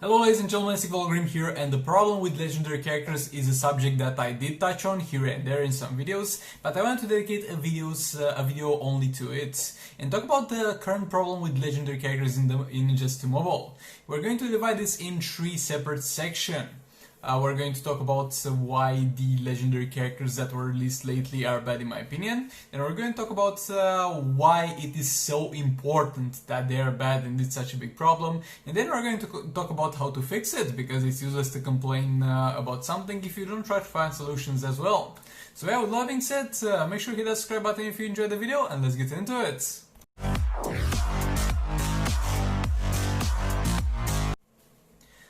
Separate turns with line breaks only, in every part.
Hello ladies and gentlemen, vBlackWolf here, and the problem with legendary characters is a subject that I did touch on here and there in some videos, but I want to dedicate a video only to it and talk about the current problem with legendary characters in just mobile. We're going to divide this in three separate sections. We're going to talk about why the legendary characters that were released lately are bad in my opinion, and we're going to talk about why it is so important that they are bad and it's such a big problem, and then we're going to talk about how to fix it, because it's useless to complain about something if you don't try to find solutions as well. So yeah, with that being said, make sure to hit that subscribe button if you enjoyed the video, and let's get into it.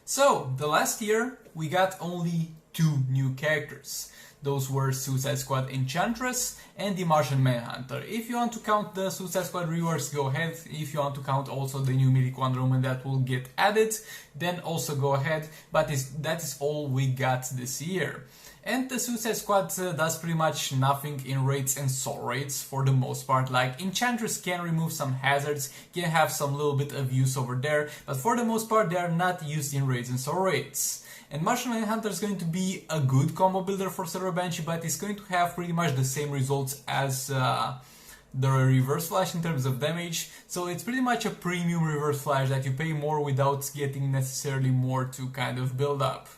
So, the last year, we got only two new characters. Those were Suicide Squad Enchantress and the Martian Manhunter. If you want to count the Suicide Squad reworks, go ahead. If you want to count also the new Mythic Wonder Woman that will get added, then also go ahead. But that is all we got this year. And the Suicide Squad does pretty much nothing in raids and soul raids for the most part. Like, Enchantress can remove some hazards, can have some little bit of use over there, but for the most part they are not used in raids and soul raids. And Martian Manhunter is going to be a good combo builder for Server Banshee, but it's going to have pretty much the same results as the Reverse Flash in terms of damage, so it's pretty much a premium Reverse Flash that you pay more without getting necessarily more to kind of build up.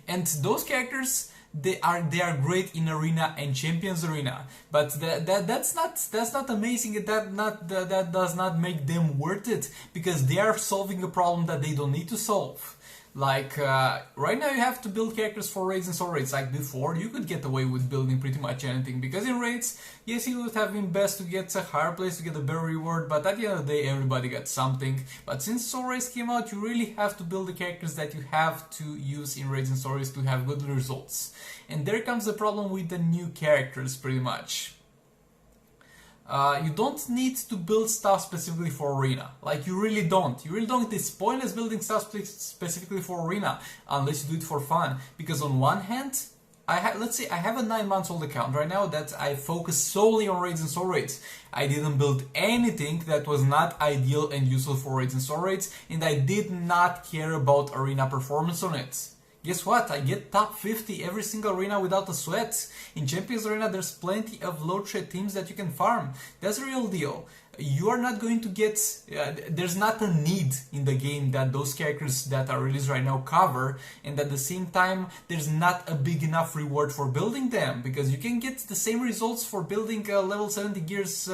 And those characters, they are great in Arena and Champions Arena, but that's not amazing. That does not make them worth it, because they are solving a problem that they don't need to solve. Like, right now you have to build characters for raids and soul raids. Like before, you could get away with building pretty much anything, because in raids, yes, it would have been best to get a higher place to get a better reward, but at the end of the day, everybody got something. But since soul raids came out, you really have to build the characters that you have to use in raids and soul raids to have good results. And there comes the problem with the new characters, pretty much. You don't need to build stuff specifically for Arena. Like, you really don't. You really don't. It's pointless building stuff specifically for Arena, unless you do it for fun. Because on one hand, let's say I have a 9-month-old account right now that I focus solely on raids and soul raids. I didn't build anything that was not ideal and useful for raids and soul raids, and I did not care about Arena performance on it. Guess what? I get top 50 every single arena without a sweat. In Champions Arena there's plenty of low threat teams that you can farm. That's a real deal. You are not going to get... there's not a need in the game that those characters that are released right now cover, and at the same time there's not a big enough reward for building them, because you can get the same results for building a level 70 gears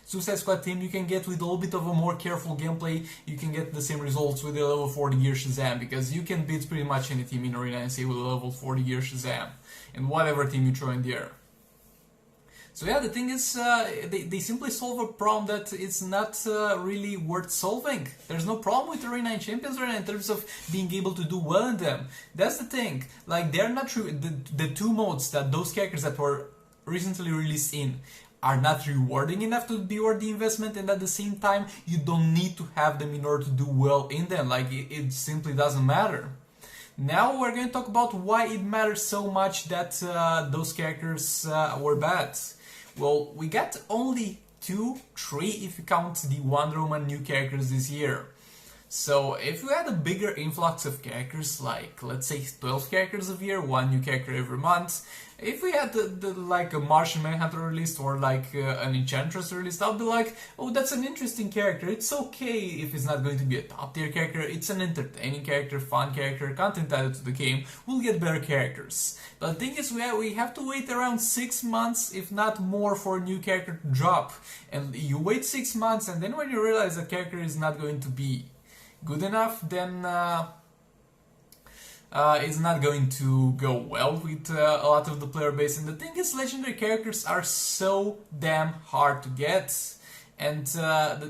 Suicide Squad team you can get with a little bit of a more careful gameplay. You can get the same results with a level 40 gear Shazam, because you can beat pretty much any team in Arena and say with a level 40 gear Shazam and whatever team you throw in the air. So yeah, the thing is, they simply solve a problem that it's not really worth solving. There's no problem with Arena and Champions Arena in terms of being able to do well in them. That's the thing. Like, they're not true. The two modes that those characters that were recently released in are not rewarding enough to be worth the investment, and at the same time you don't need to have them in order to do well in them. Like, it simply doesn't matter. Now we're going to talk about why it matters so much that those characters were bad. Well, we got only 2, 3 if you count the Wonder Woman new characters this year. So if we had a bigger influx of characters, like let's say 12 characters a year, 1 new character every month, if we had like a Martian Manhunter released or like an Enchantress released, I'll be like, oh, that's an interesting character. It's okay if it's not going to be a top tier character, it's an entertaining character, fun character, content added to the game, we'll get better characters. But the thing is, we have to wait around 6 months, if not more, for a new character to drop. And you wait 6 months, and then when you realize that character is not going to be good enough, then it's not going to go well with a lot of the player base. And the thing is, legendary characters are so damn hard to get. And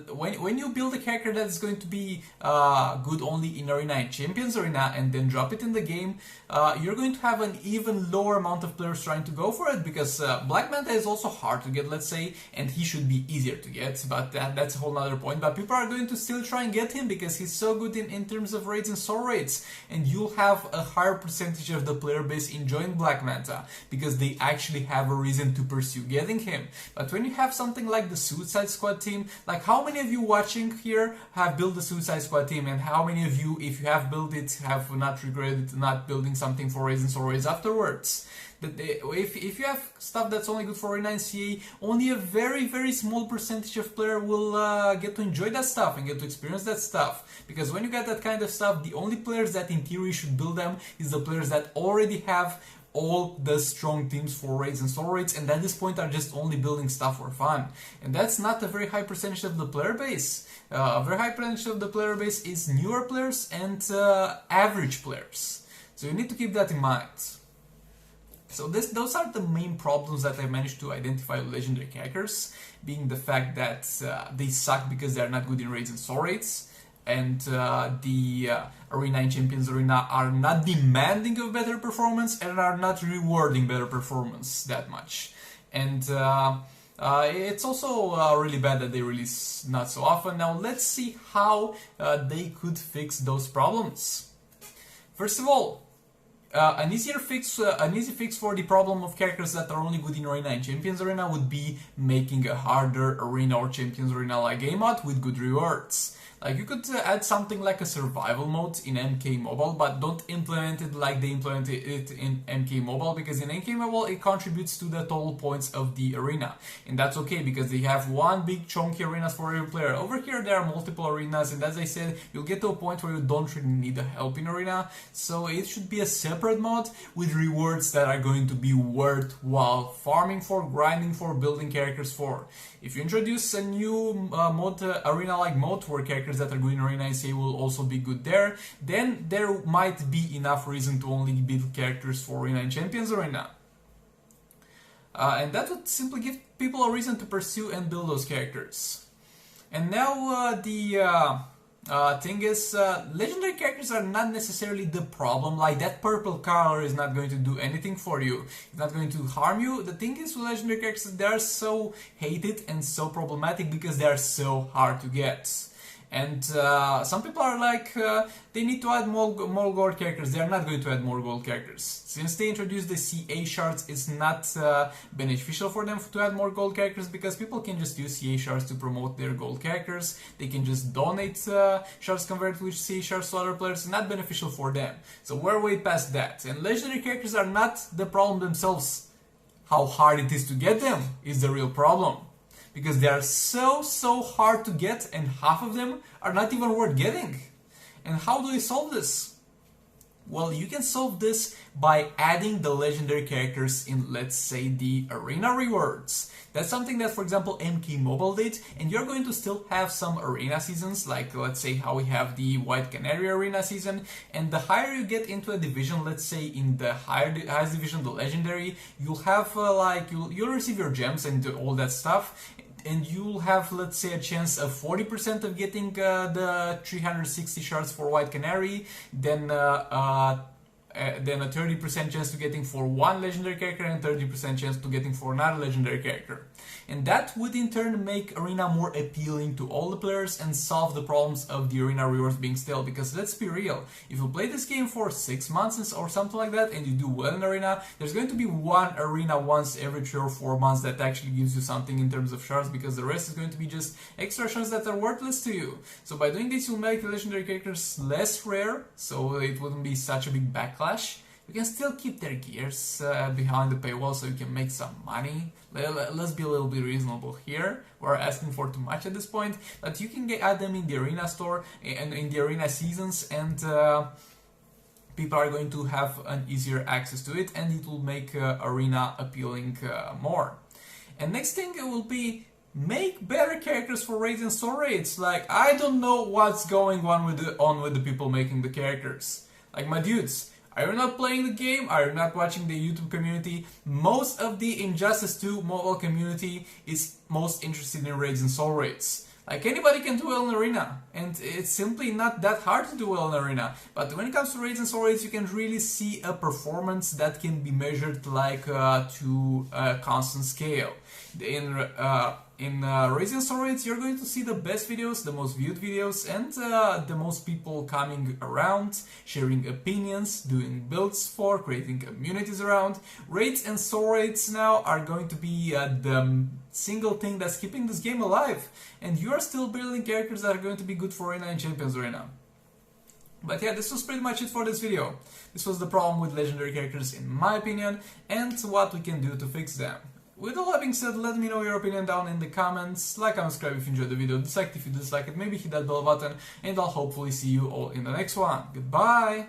when you build a character that is going to be good only in Arena and Champions Arena and then drop it in the game, you're going to have an even lower amount of players trying to go for it, because Black Manta is also hard to get, let's say, and he should be easier to get, but that's a whole other point. But people are going to still try and get him because he's so good in terms of raids and soul raids, and you'll have a higher percentage of the player base enjoying Black Manta because they actually have a reason to pursue getting him. But when you have something like the Suicide Squad Squad team? Like, how many of you watching here have built the Suicide Squad team, and how many of you, if you have built it, have not regretted not building something for Raids and Soul Raids afterwards? If you have stuff that's only good for Arena and CA, only a very small percentage of player will get to enjoy that stuff and get to experience that stuff. Because when you get that kind of stuff, the only players that in theory should build them is the players that already have all the strong teams for Raids and Soul Raids, and at this point are just only building stuff for fun. And that's not a very high percentage of the player base. A very high percentage of the player base is newer players and average players. So you need to keep that in mind. So those are the main problems that I managed to identify with legendary characters, being the fact that they suck because they are not good in Raids and Soul Raids, and the Arena and Champions Arena are not demanding of better performance and are not rewarding better performance that much. And it's also really bad that they release not so often. Now let's see how they could fix those problems. First of all, an easy fix for the problem of characters that are only good in Arena and Champions Arena would be making a harder Arena or Champions Arena like game mode with good rewards. Like, you could add something like a survival mode in MK Mobile, but don't implement it like they implemented it in MK Mobile, because in MK Mobile it contributes to the total points of the arena. And that's okay, because they have one big chunky arenas for every player. Over here there are multiple arenas, and as I said, you'll get to a point where you don't really need the help in arena. So it should be a separate mod with rewards that are going to be worthwhile farming for, grinding for, building characters for. If you introduce a new mode, arena-like mode, where characters that are good in Arena and CA will also be good there, then there might be enough reason to only build characters for Arena and Champions Arena. And that would simply give people a reason to pursue and build those characters. And now the thing is, legendary characters are not necessarily the problem. Like, that purple color is not going to do anything for you. It's not going to harm you. The thing is, with legendary characters, they are so hated and so problematic because they are so hard to get. And some people are like, they need to add more gold characters. They are not going to add more gold characters. Since they introduced the CA shards, it's not beneficial for them to add more gold characters, because people can just use CA shards to promote their gold characters. They can just donate shards converted with CA shards to other players. It's not beneficial for them. So we're way past that. And legendary characters are not the problem themselves. How hard it is to get them is the real problem. Because they are so hard to get, and half of them are not even worth getting. And how do we solve this? Well, you can solve this by adding the legendary characters in, let's say, the arena rewards. That's something that, for example, MK Mobile did, and you're going to still have some arena seasons, like, let's say, how we have the White Canary arena season. And the higher you get into a division, let's say in the highest division, the legendary, you'll have you'll receive your gems and all that stuff. And you'll have, let's say, a chance of 40% of getting the 360 shards for White Canary, then a 30% chance to getting for one legendary character, and 30% chance to getting for another legendary character. And that would in turn make Arena more appealing to all the players and solve the problems of the Arena rewards being stale. Because let's be real, if you play this game for 6 months or something like that and you do well in Arena, there's going to be one Arena once every 3 or 4 months that actually gives you something in terms of shards, because the rest is going to be just extra shards that are worthless to you. So by doing this, you'll make the legendary characters less rare, so it wouldn't be such a big backlash. You can still keep their gears behind the paywall, so you can make some money. Let's be a little bit reasonable here. We're asking for too much at this point, but you can add them in the Arena store and in the Arena seasons, and people are going to have an easier access to it, and it will make Arena appealing more. And next thing, it will be make better characters for Raids and Soul Raids. Like, I don't know what's going on with the people making the characters. Like, my dudes, are you not playing the game? Are you not watching the YouTube community? Most of the Injustice 2 mobile community is most interested in Raids and Soul Raids. Like, anybody can do well in Arena, and it's simply not that hard to do well in Arena. But when it comes to Raids and Soul Raids, you can really see a performance that can be measured like to a constant scale. In Raising Stories, you're going to see the best videos, the most viewed videos, and the most people coming around, sharing opinions, doing builds for, creating communities around. Raids and store raids now are going to be the single thing that's keeping this game alive, and you are still building characters that are going to be good for Arena and Champions Arena. But yeah, this was pretty much it for this video. This was the problem with legendary characters in my opinion, and what we can do to fix them. With all that being said, let me know your opinion down in the comments, like and subscribe if you enjoyed the video, dislike if you dislike it, maybe hit that bell button, and I'll hopefully see you all in the next one. Goodbye!